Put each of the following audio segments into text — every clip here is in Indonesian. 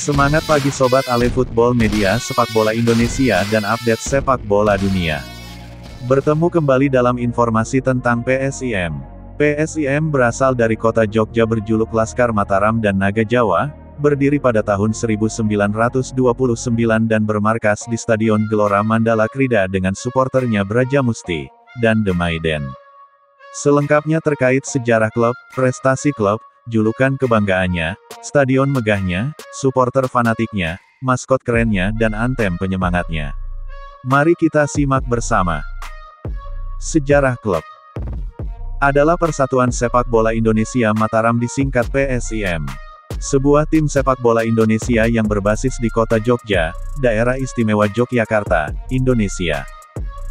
Semangat pagi Sobat Ale Football Media Sepak Bola Indonesia dan update sepak bola dunia. Bertemu kembali dalam informasi tentang PSIM. PSIM berasal dari kota Jogja berjuluk Laskar Mataram dan Naga Jawa, berdiri pada tahun 1929 dan bermarkas di Stadion Gelora Mandala Krida dengan suporternya Brajamusti dan The Maiden. Selengkapnya terkait sejarah klub, prestasi klub, julukan kebanggaannya, stadion megahnya, suporter fanatiknya, maskot kerennya dan antem penyemangatnya. Mari kita simak bersama. Sejarah klub adalah Persatuan Sepak Bola Indonesia Mataram disingkat PSIM. Sebuah tim sepak bola Indonesia yang berbasis di kota Jogja, Daerah Istimewa Yogyakarta, Indonesia.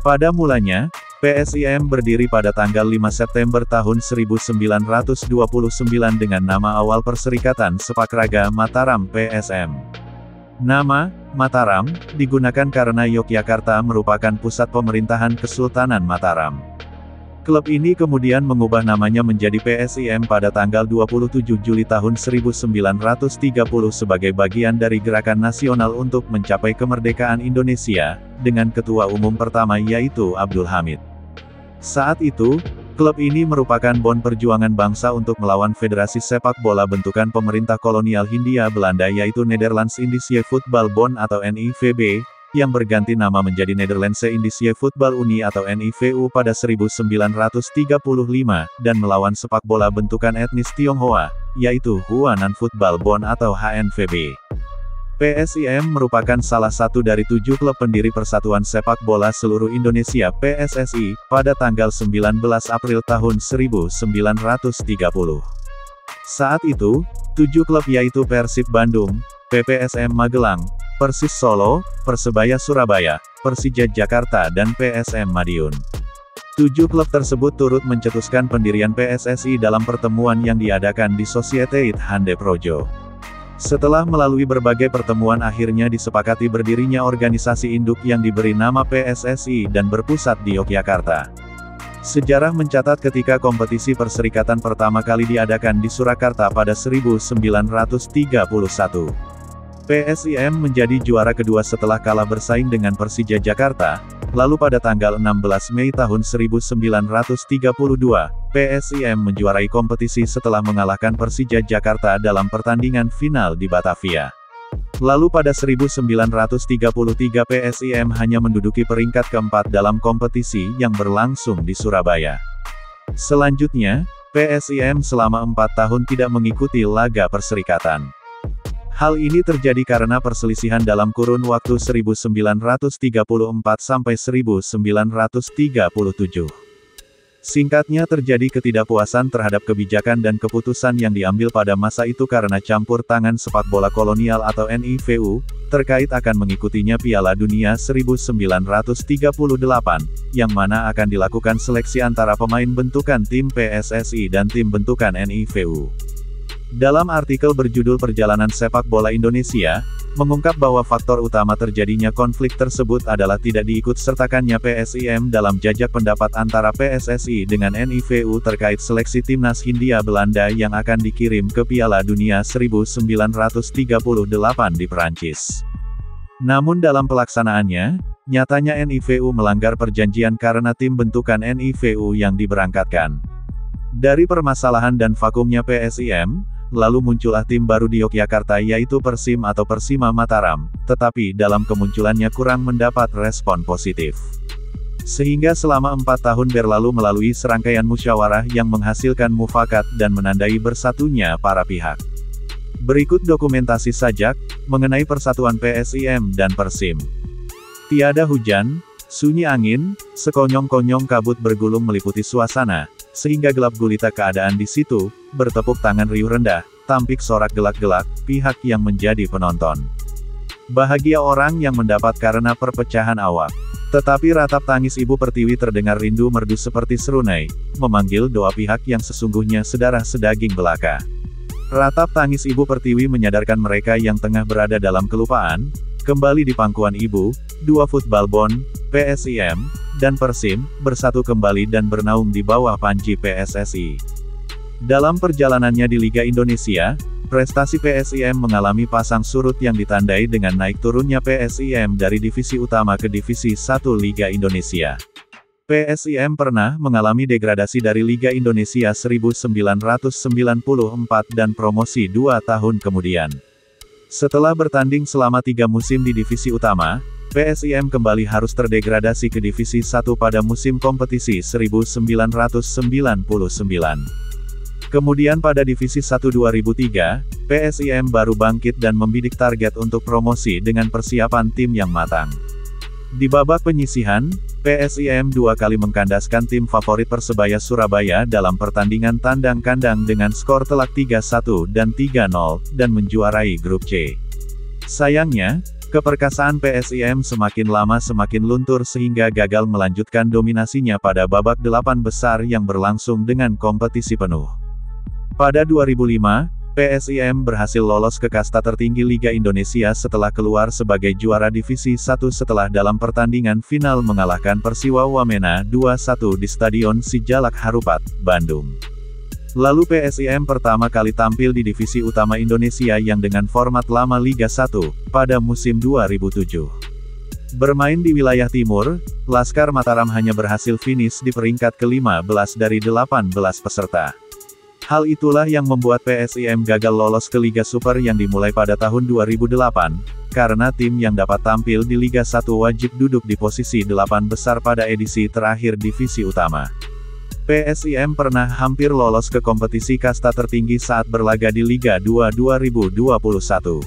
Pada mulanya, PSIM berdiri pada tanggal 5 September tahun 1929 dengan nama awal Perserikatan Sepak Raga Mataram PSM. Nama, Mataram, digunakan karena Yogyakarta merupakan pusat pemerintahan Kesultanan Mataram. Klub ini kemudian mengubah namanya menjadi PSIM pada tanggal 27 Juli tahun 1930 sebagai bagian dari Gerakan Nasional untuk mencapai kemerdekaan Indonesia, dengan ketua umum pertama yaitu Abdul Hamid. Saat itu, klub ini merupakan bon perjuangan bangsa untuk melawan Federasi Sepak Bola bentukan pemerintah kolonial Hindia Belanda yaitu Nederlands Indische Voetbal Bond atau NIVB, yang berganti nama menjadi Nederlandse Indische Voetbal Unie atau NIVU pada 1935, dan melawan sepak bola bentukan etnis Tionghoa, yaitu Huanan Football Bond atau HNVB. PSIM merupakan salah satu dari 7 klub pendiri Persatuan Sepak Bola Seluruh Indonesia PSSI, pada tanggal 19 April tahun 1930. Saat itu, 7 klub yaitu Persib Bandung, PPSM Magelang, Persis Solo, Persebaya Surabaya, Persija Jakarta dan PSM Madiun. 7 klub tersebut turut mencetuskan pendirian PSSI dalam pertemuan yang diadakan di Société Hande Projo. Setelah melalui berbagai pertemuan akhirnya disepakati berdirinya organisasi induk yang diberi nama PSSI dan berpusat di Yogyakarta. Sejarah mencatat ketika kompetisi perserikatan pertama kali diadakan di Surakarta pada 1931. PSIM menjadi juara kedua setelah kalah bersaing dengan Persija Jakarta, lalu pada tanggal 16 Mei tahun 1932, PSIM menjuarai kompetisi setelah mengalahkan Persija Jakarta dalam pertandingan final di Batavia. Lalu pada 1933 PSIM hanya menduduki peringkat keempat dalam kompetisi yang berlangsung di Surabaya. Selanjutnya, PSIM selama 4 tahun tidak mengikuti laga perserikatan. Hal ini terjadi karena perselisihan dalam kurun waktu 1934 sampai 1937. Singkatnya terjadi ketidakpuasan terhadap kebijakan dan keputusan yang diambil pada masa itu karena campur tangan sepak bola kolonial atau NIVU, terkait akan mengikutinya Piala Dunia 1938, yang mana akan dilakukan seleksi antara pemain bentukan tim PSSI dan tim bentukan NIVU. Dalam artikel berjudul Perjalanan Sepak Bola Indonesia, mengungkap bahwa faktor utama terjadinya konflik tersebut adalah tidak diikutsertakannya PSIM dalam jajak pendapat antara PSSI dengan NIVU terkait seleksi timnas Hindia Belanda yang akan dikirim ke Piala Dunia 1938 di Perancis. Namun dalam pelaksanaannya, nyatanya NIVU melanggar perjanjian karena tim bentukan NIVU yang diberangkatkan. Dari permasalahan dan vakumnya PSIM, lalu muncullah tim baru di Yogyakarta yaitu Persim atau Persima Mataram, tetapi dalam kemunculannya kurang mendapat respon positif. Sehingga selama 4 tahun berlalu melalui serangkaian musyawarah yang menghasilkan mufakat dan menandai bersatunya para pihak. Berikut dokumentasi sajak, mengenai persatuan PSIM dan Persim. Tiada hujan, sunyi angin, sekonyong-konyong kabut bergulung meliputi suasana, sehingga gelap gulita keadaan di situ, bertepuk tangan riuh rendah, tampik sorak gelak-gelak, pihak yang menjadi penonton. Bahagia orang yang mendapat karena perpecahan awak. Tetapi ratap tangis Ibu Pertiwi terdengar rindu merdu seperti serunai, memanggil doa pihak yang sesungguhnya sedarah sedaging belaka. Ratap tangis Ibu Pertiwi menyadarkan mereka yang tengah berada dalam kelupaan, kembali di pangkuan Ibu, 2 football bond, PSIM, dan Persim, bersatu kembali dan bernaung di bawah panji PSSI. Dalam perjalanannya di Liga Indonesia, Prestasi PSIM mengalami pasang surut yang ditandai dengan naik turunnya PSIM dari divisi utama ke divisi 1 Liga Indonesia. PSIM pernah mengalami degradasi dari Liga Indonesia 1994 dan promosi 2 tahun kemudian. Setelah bertanding selama 3 musim di divisi utama, PSIM kembali harus terdegradasi ke divisi 1 pada musim kompetisi 1999. Kemudian pada divisi 1 2003, PSIM baru bangkit dan membidik target untuk promosi dengan persiapan tim yang matang. Di babak penyisihan, PSIM 2 kali mengkandaskan tim favorit Persebaya Surabaya dalam pertandingan tandang kandang dengan skor telak 3-1 dan 3-0, dan menjuarai grup C. Sayangnya, keperkasaan PSIM semakin lama semakin luntur sehingga gagal melanjutkan dominasinya pada babak 8 besar yang berlangsung dengan kompetisi penuh. Pada 2005, PSIM berhasil lolos ke kasta tertinggi Liga Indonesia setelah keluar sebagai juara divisi 1 setelah dalam pertandingan final mengalahkan Persiwa Wamena 2-1 di Stadion Sijalak Harupat, Bandung. Lalu PSIM pertama kali tampil di divisi utama Indonesia yang dengan format lama Liga 1, pada musim 2007. Bermain di wilayah timur, Laskar Mataram hanya berhasil finish di peringkat ke-15 dari 18 peserta. Hal itulah yang membuat PSIM gagal lolos ke Liga Super yang dimulai pada tahun 2008, karena tim yang dapat tampil di Liga 1 wajib duduk di posisi 8 besar pada edisi terakhir divisi utama. PSIM pernah hampir lolos ke kompetisi kasta tertinggi saat berlaga di Liga 2 2021.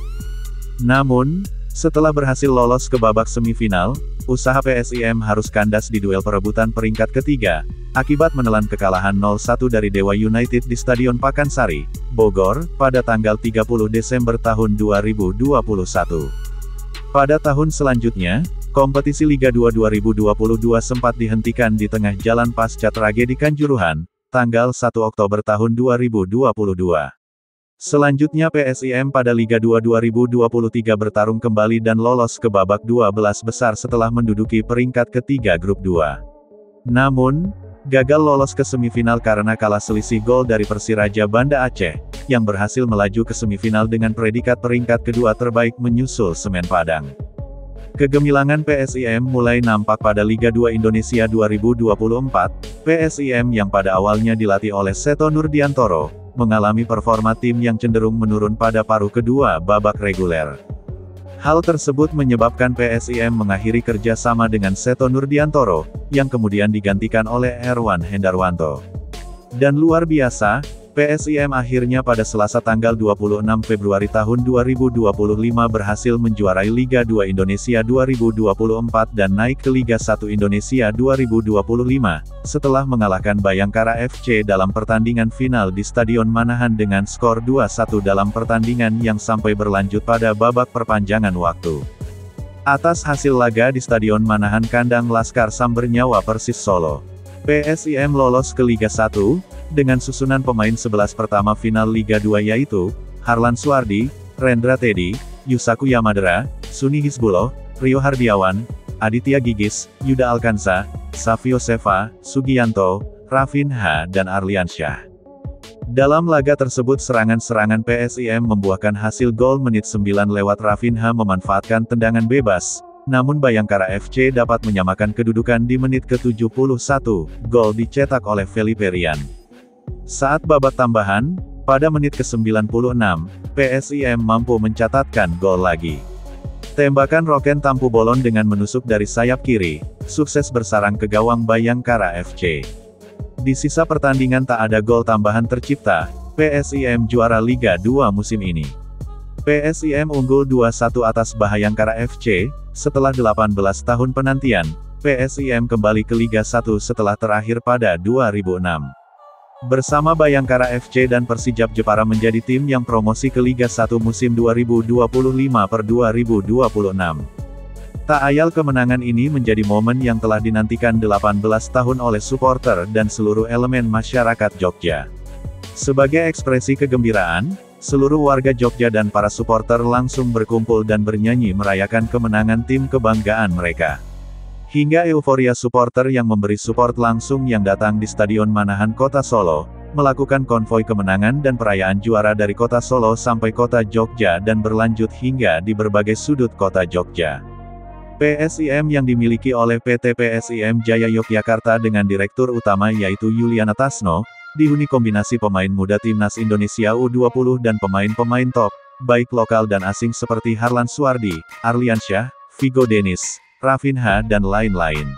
Namun, setelah berhasil lolos ke babak semifinal, usaha PSIM harus kandas di duel perebutan peringkat ketiga, akibat menelan kekalahan 0-1 dari Dewa United di Stadion Pakansari, Bogor, pada tanggal 30 Desember tahun 2021. Pada tahun selanjutnya, kompetisi Liga 2 2022 sempat dihentikan di tengah jalan pasca tragedi Kanjuruhan, tanggal 1 Oktober tahun 2022. Selanjutnya PSIM pada Liga 2 2023 bertarung kembali dan lolos ke babak 12 besar setelah menduduki peringkat ketiga grup 2. Namun, gagal lolos ke semifinal karena kalah selisih gol dari Persiraja Banda Aceh, yang berhasil melaju ke semifinal dengan predikat peringkat kedua terbaik menyusul Semen Padang. Kegemilangan PSIM mulai nampak pada Liga 2 Indonesia 2024, PSIM yang pada awalnya dilatih oleh Seto Nurdiantoro, mengalami performa tim yang cenderung menurun pada paruh kedua babak reguler. Hal tersebut menyebabkan PSIM mengakhiri kerjasama dengan Seto Nurdiantoro, yang kemudian digantikan oleh Erwan Hendarwanto. Dan luar biasa, PSIM akhirnya pada Selasa tanggal 26 Februari tahun 2025 berhasil menjuarai Liga 2 Indonesia 2024 dan naik ke Liga 1 Indonesia 2025, setelah mengalahkan Bayangkara FC dalam pertandingan final di Stadion Manahan dengan skor 2-1 dalam pertandingan yang sampai berlanjut pada babak perpanjangan waktu. Atas hasil laga di Stadion Manahan kandang Laskar Sambernyawa Persis Solo, PSIM lolos ke Liga 1, dengan susunan pemain 11 pertama final Liga 2 yaitu, Harlan Suardi, Rendra Teddy, Yusaku Yamadera, Suni Hizbullah, Rio Hardiawan, Aditya Gigis, Yuda Alkansa, Savio Seva, Sugianto, Rafinha dan Arliansyah. Dalam laga tersebut serangan-serangan PSIM membuahkan hasil gol menit 9 lewat Rafinha memanfaatkan tendangan bebas. Namun Bayangkara FC dapat menyamakan kedudukan di menit ke-71, gol dicetak oleh Felipe Rian. Saat babak tambahan, pada menit ke-96, PSIM mampu mencatatkan gol lagi. Tembakan Roken Tampu Bolon dengan menusuk dari sayap kiri, sukses bersarang ke gawang Bayangkara FC. Di sisa pertandingan tak ada gol tambahan tercipta, PSIM juara Liga 2 musim ini. PSIM unggul 2-1 atas Bayangkara FC. Setelah 18 tahun penantian, PSIM kembali ke Liga 1 setelah terakhir pada 2006. Bersama Bayangkara FC dan Persijap Jepara menjadi tim yang promosi ke Liga 1 musim 2025-2026. Tak ayal kemenangan ini menjadi momen yang telah dinantikan 18 tahun oleh supporter dan seluruh elemen masyarakat Jogja. Sebagai ekspresi kegembiraan, seluruh warga Jogja dan para supporter langsung berkumpul dan bernyanyi merayakan kemenangan tim kebanggaan mereka. Hingga euforia supporter yang memberi support langsung yang datang di Stadion Manahan Kota Solo, melakukan konvoi kemenangan dan perayaan juara dari kota Solo sampai kota Jogja dan berlanjut hingga di berbagai sudut kota Jogja. PSIM yang dimiliki oleh PT PSIM Jaya Yogyakarta dengan Direktur Utama yaitu Yuliana Tasno, dihuni kombinasi pemain muda Timnas Indonesia U20 dan pemain-pemain top, baik lokal dan asing seperti Harlan Suardi, Arliansyah, Vigo Dennis, Rafinha dan lain-lain.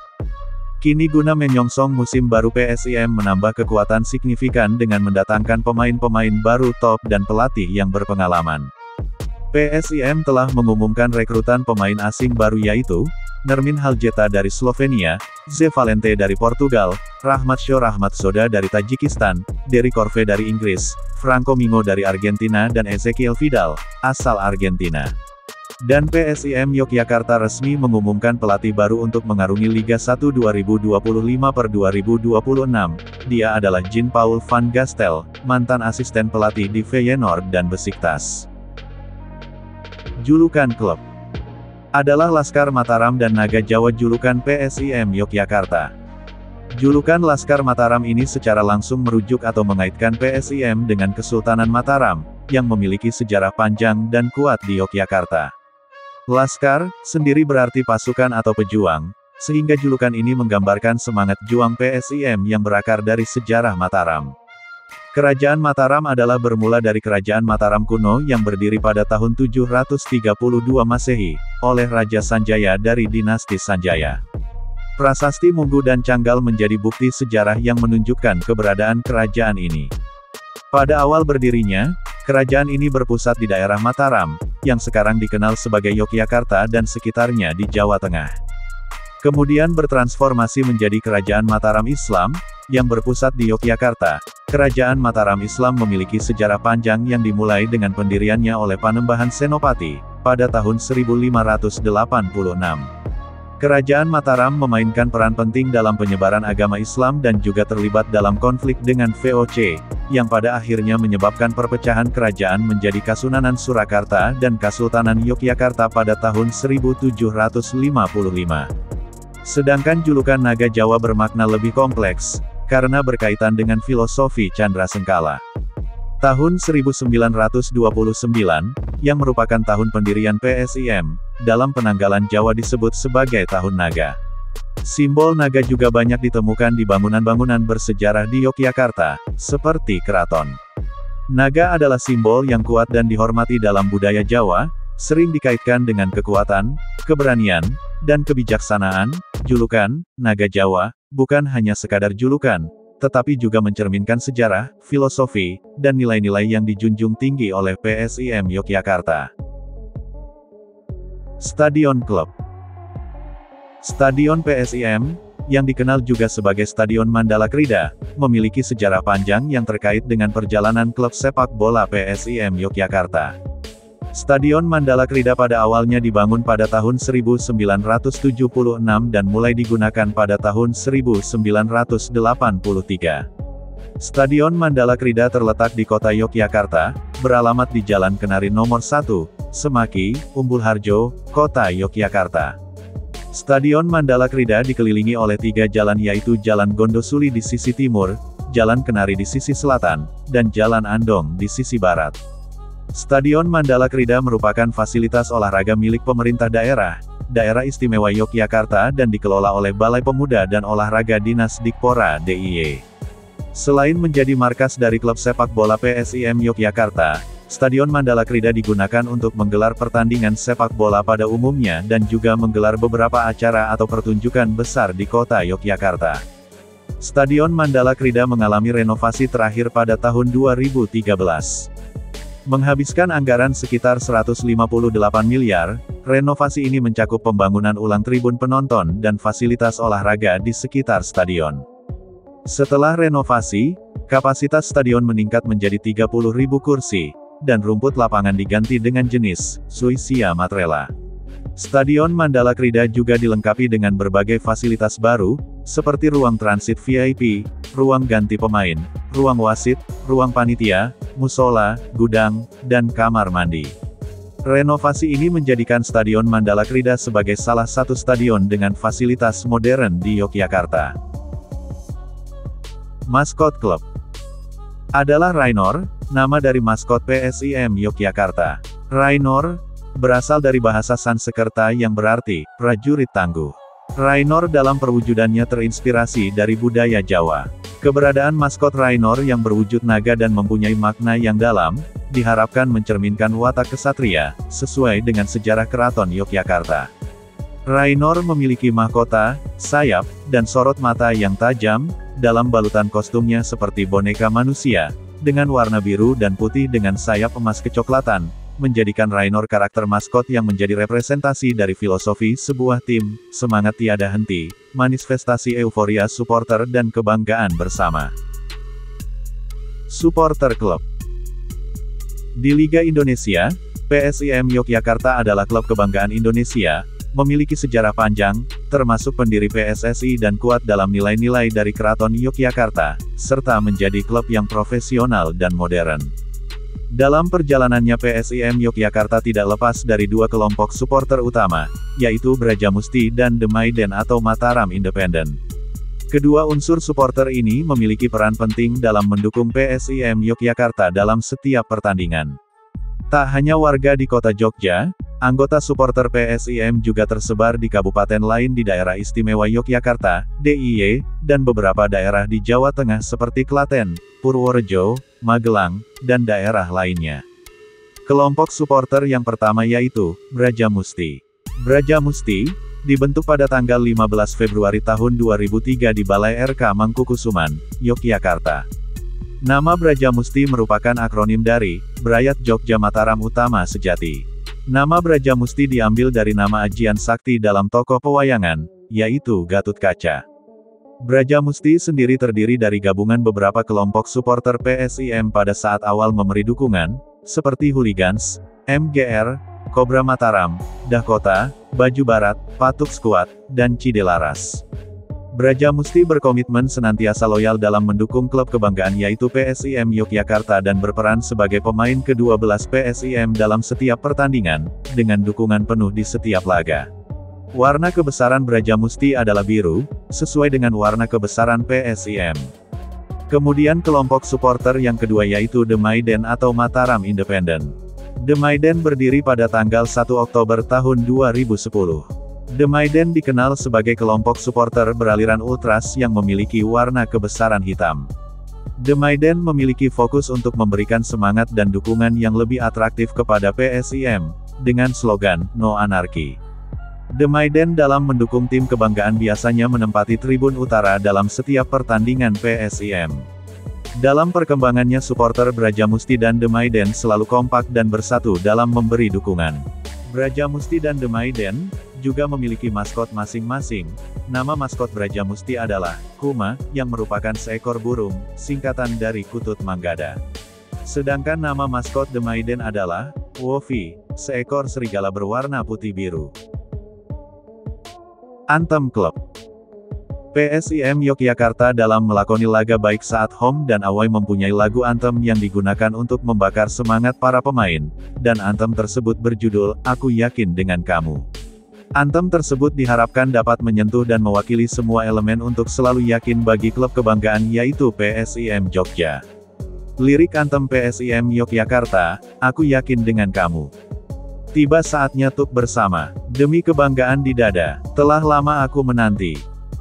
Kini guna menyongsong musim baru PSIM menambah kekuatan signifikan dengan mendatangkan pemain-pemain baru top dan pelatih yang berpengalaman. PSIM telah mengumumkan rekrutan pemain asing baru yaitu, Nermin Haljeta dari Slovenia, Ze Valente dari Portugal, Rahmat Shoda dari Tajikistan, Derry Corve dari Inggris, Franco Mingo dari Argentina dan Ezekiel Vidal, asal Argentina. Dan PSIM Yogyakarta resmi mengumumkan pelatih baru untuk mengarungi Liga 1 2025-2026, dia adalah Jean-Paul van Gastel, mantan asisten pelatih di Feyenoord dan Besiktas. Julukan klub adalah Laskar Mataram dan Naga Jawa. Julukan PSIM Yogyakarta. Julukan Laskar Mataram ini secara langsung merujuk atau mengaitkan PSIM dengan Kesultanan Mataram, yang memiliki sejarah panjang dan kuat di Yogyakarta. Laskar sendiri berarti pasukan atau pejuang, sehingga julukan ini menggambarkan semangat juang PSIM yang berakar dari sejarah Mataram. Kerajaan Mataram adalah bermula dari Kerajaan Mataram kuno yang berdiri pada tahun 732 Masehi, oleh Raja Sanjaya dari dinasti Sanjaya. Prasasti Munggu dan Canggal menjadi bukti sejarah yang menunjukkan keberadaan kerajaan ini. Pada awal berdirinya, kerajaan ini berpusat di daerah Mataram, yang sekarang dikenal sebagai Yogyakarta dan sekitarnya di Jawa Tengah. Kemudian bertransformasi menjadi Kerajaan Mataram Islam, yang berpusat di Yogyakarta. Kerajaan Mataram Islam memiliki sejarah panjang yang dimulai dengan pendiriannya oleh Panembahan Senopati, pada tahun 1586. Kerajaan Mataram memainkan peran penting dalam penyebaran agama Islam dan juga terlibat dalam konflik dengan VOC, yang pada akhirnya menyebabkan perpecahan kerajaan menjadi Kasunanan Surakarta dan Kasultanan Yogyakarta pada tahun 1755. Sedangkan julukan Naga Jawa bermakna lebih kompleks, karena berkaitan dengan filosofi Candrasengkala. Tahun 1929, yang merupakan tahun pendirian PSIM, dalam penanggalan Jawa disebut sebagai Tahun Naga. Simbol naga juga banyak ditemukan di bangunan-bangunan bersejarah di Yogyakarta, seperti keraton. Naga adalah simbol yang kuat dan dihormati dalam budaya Jawa, sering dikaitkan dengan kekuatan, keberanian, dan kebijaksanaan. Julukan Naga Jawa bukan hanya sekadar julukan, tetapi juga mencerminkan sejarah, filosofi, dan nilai-nilai yang dijunjung tinggi oleh PSIM Yogyakarta. Stadion Klub. Stadion PSIM, yang dikenal juga sebagai Stadion Mandala Krida, memiliki sejarah panjang yang terkait dengan perjalanan klub sepak bola PSIM Yogyakarta. Stadion Mandala Krida pada awalnya dibangun pada tahun 1976 dan mulai digunakan pada tahun 1983. Stadion Mandala Krida terletak di kota Yogyakarta, beralamat di Jalan Kenari Nomor 1, Semaki, Umbul Harjo, Kota Yogyakarta. Stadion Mandala Krida dikelilingi oleh 3 jalan yaitu Jalan Gondosuli di sisi timur, Jalan Kenari di sisi selatan, dan Jalan Andong di sisi barat. Stadion Mandala Krida merupakan fasilitas olahraga milik pemerintah daerah, Daerah Istimewa Yogyakarta dan dikelola oleh Balai Pemuda dan Olahraga Dinas Dikpora DIY. Selain menjadi markas dari klub sepak bola PSIM Yogyakarta, Stadion Mandala Krida digunakan untuk menggelar pertandingan sepak bola pada umumnya dan juga menggelar beberapa acara atau pertunjukan besar di kota Yogyakarta. Stadion Mandala Krida mengalami renovasi terakhir pada tahun 2013. Menghabiskan anggaran sekitar 158 miliar, renovasi ini mencakup pembangunan ulang tribun penonton dan fasilitas olahraga di sekitar stadion. Setelah renovasi, kapasitas stadion meningkat menjadi 30.000 kursi, dan rumput lapangan diganti dengan jenis Suisia Matrela. Stadion Mandala Krida juga dilengkapi dengan berbagai fasilitas baru, seperti ruang transit VIP, ruang ganti pemain, ruang wasit, ruang panitia, musola, gudang, dan kamar mandi. Renovasi ini menjadikan Stadion Mandala Krida sebagai salah satu stadion dengan fasilitas modern di Yogyakarta. Maskot Klub. adalah Raynor, nama dari maskot PSIM Yogyakarta. Raynor berasal dari bahasa Sanskerta yang berarti prajurit tangguh. Raynor dalam perwujudannya terinspirasi dari budaya Jawa. Keberadaan maskot Raynor yang berwujud naga dan mempunyai makna yang dalam, diharapkan mencerminkan watak kesatria, sesuai dengan sejarah Keraton Yogyakarta. Raynor memiliki mahkota, sayap, dan sorot mata yang tajam, dalam balutan kostumnya seperti boneka manusia, dengan warna biru dan putih dengan sayap emas kecoklatan, menjadikan Raynor karakter maskot yang menjadi representasi dari filosofi sebuah tim, semangat tiada henti, manifestasi euforia supporter dan kebanggaan bersama. Supporter Club. Di Liga Indonesia, PSIM Yogyakarta adalah klub kebanggaan Indonesia, memiliki sejarah panjang, termasuk pendiri PSSI dan kuat dalam nilai-nilai dari Keraton Yogyakarta, serta menjadi klub yang profesional dan modern. Dalam perjalanannya PSIM Yogyakarta tidak lepas dari dua kelompok supporter utama, yaitu Brajamusti dan The Maiden atau Mataram Independent. Kedua unsur supporter ini memiliki peran penting dalam mendukung PSIM Yogyakarta dalam setiap pertandingan. Tak hanya warga di kota Jogja, anggota supporter PSIM juga tersebar di kabupaten lain di daerah istimewa Yogyakarta, DIY, dan beberapa daerah di Jawa Tengah seperti Klaten, Purworejo, Magelang, dan daerah lainnya. Kelompok supporter yang pertama yaitu Brajamusti. Brajamusti dibentuk pada tanggal 15 Februari tahun 2003 di Balai RK Mangkukusuman, Yogyakarta. Nama Brajamusti merupakan akronim dari Brayat Jogja Mataram Utama Sejati. Nama Brajamusti diambil dari nama ajian sakti dalam tokoh pewayangan, yaitu Gatotkaca. Brajamusti sendiri terdiri dari gabungan beberapa kelompok supporter PSIM pada saat awal memberi dukungan, seperti Hooligans, MGR, Kobra Mataram, Dakota, Baju Barat, Patuk Squad, dan Cidelaras. Brajamusti berkomitmen senantiasa loyal dalam mendukung klub kebanggaan yaitu PSIM Yogyakarta dan berperan sebagai pemain ke-12 PSIM dalam setiap pertandingan, dengan dukungan penuh di setiap laga. Warna kebesaran Brajamusti adalah biru, sesuai dengan warna kebesaran PSIM. Kemudian kelompok supporter yang kedua yaitu The Maiden atau Mataram Independent. The Maiden berdiri pada tanggal 1 Oktober tahun 2010. The Maiden dikenal sebagai kelompok supporter beraliran ultras yang memiliki warna kebesaran hitam. The Maiden memiliki fokus untuk memberikan semangat dan dukungan yang lebih atraktif kepada PSIM, dengan slogan, No Anarchy. The Maiden dalam mendukung tim kebanggaan biasanya menempati tribun utara dalam setiap pertandingan PSIM. Dalam perkembangannya supporter Brajamusti dan The Maiden selalu kompak dan bersatu dalam memberi dukungan. Brajamusti dan The Maiden juga memiliki maskot masing-masing. Nama maskot Brajamusti adalah Kuma, yang merupakan seekor burung, singkatan dari Kutut Manggada. Sedangkan nama maskot The Maiden adalah Wofi, seekor serigala berwarna putih biru. Anthem Club. PSIM Yogyakarta dalam melakoni laga baik saat home dan away mempunyai lagu anthem yang digunakan untuk membakar semangat para pemain, dan anthem tersebut berjudul, Aku Yakin Dengan Kamu. Anthem tersebut diharapkan dapat menyentuh dan mewakili semua elemen untuk selalu yakin bagi klub kebanggaan yaitu PSIM Jogja. Lirik anthem PSIM Yogyakarta, Aku Yakin Dengan Kamu. Tiba saatnya tuk bersama, demi kebanggaan di dada, telah lama aku menanti.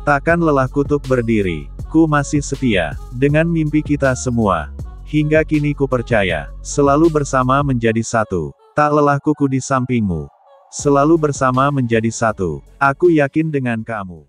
Takkan lelah kutuk berdiri, ku masih setia, dengan mimpi kita semua. Hingga kini ku percaya, selalu bersama menjadi satu, tak lelah kuku di sampingmu. Selalu bersama menjadi satu, aku yakin dengan kamu.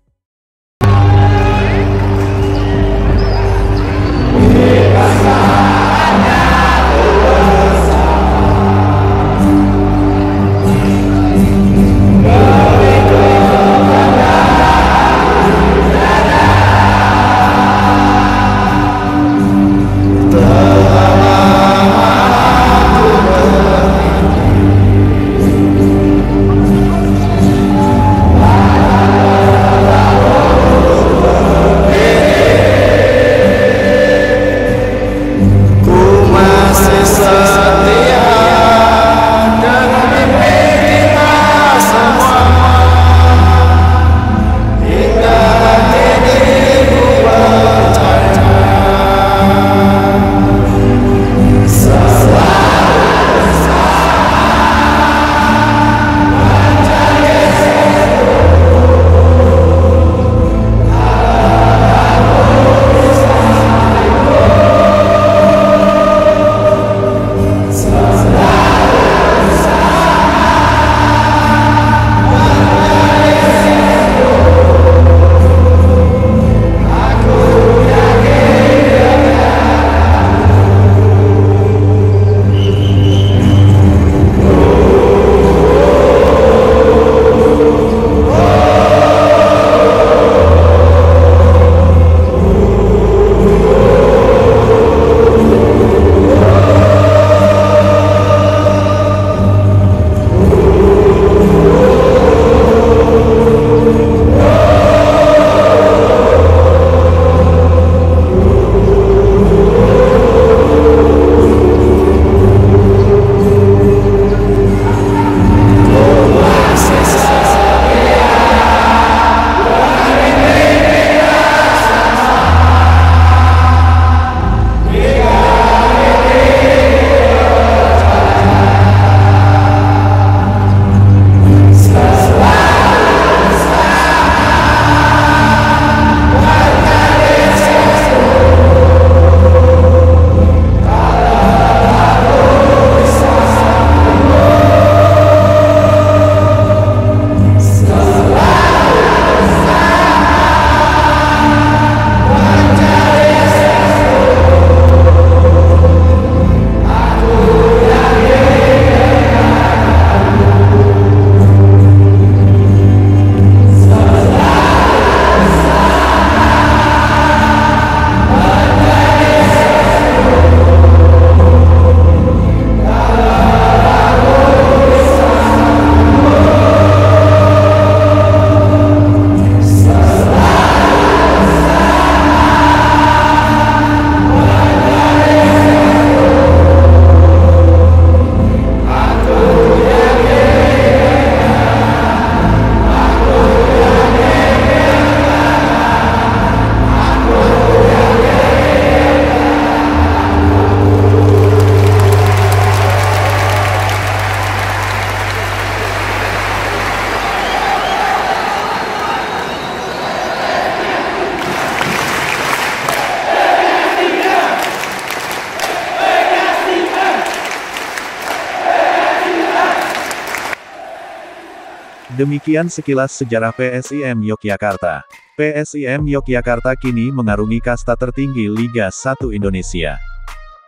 Demikian sekilas sejarah PSIM Yogyakarta. PSIM Yogyakarta kini mengarungi kasta tertinggi Liga 1 Indonesia.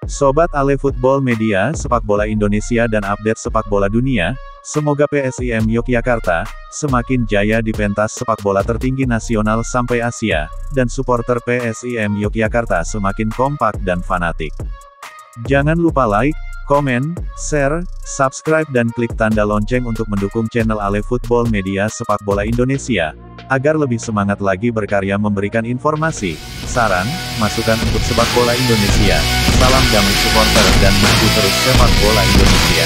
Sobat Ale Football Media Sepak Bola Indonesia dan update sepak bola dunia, semoga PSIM Yogyakarta semakin jaya di pentas sepak bola tertinggi nasional sampai Asia, dan supporter PSIM Yogyakarta semakin kompak dan fanatik. Jangan lupa like, komen, share, subscribe dan klik tanda lonceng untuk mendukung channel Ale Football Media Sepak Bola Indonesia, agar lebih semangat lagi berkarya memberikan informasi, saran, masukan untuk sepak bola Indonesia. Salam damai supporter dan maju terus sepak bola Indonesia.